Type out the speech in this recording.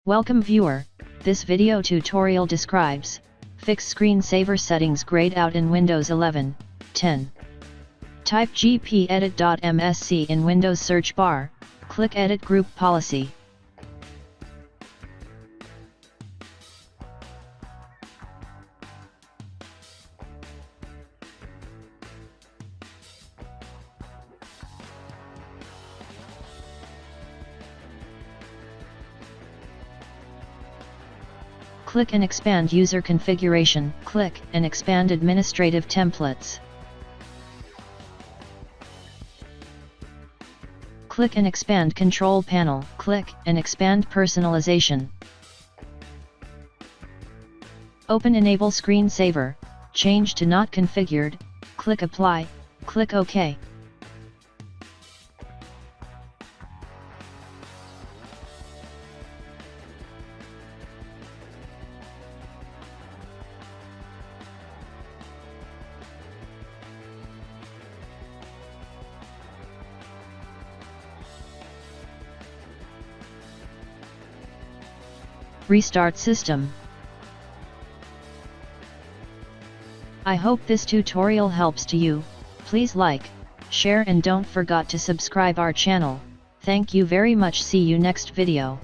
Welcome viewer, this video tutorial describes fix screensaver settings grayed out in Windows 11, 10. Type gpedit.msc in Windows search bar, click Edit Group Policy. Click and expand User Configuration, click and expand Administrative Templates. Click and expand Control Panel, click and expand Personalization. Open Enable Screensaver, change to Not Configured, click Apply, click OK. Restart system. I hope this tutorial helps to you. Please like, share and don't forget to subscribe our channel. Thank you very much. See you next video.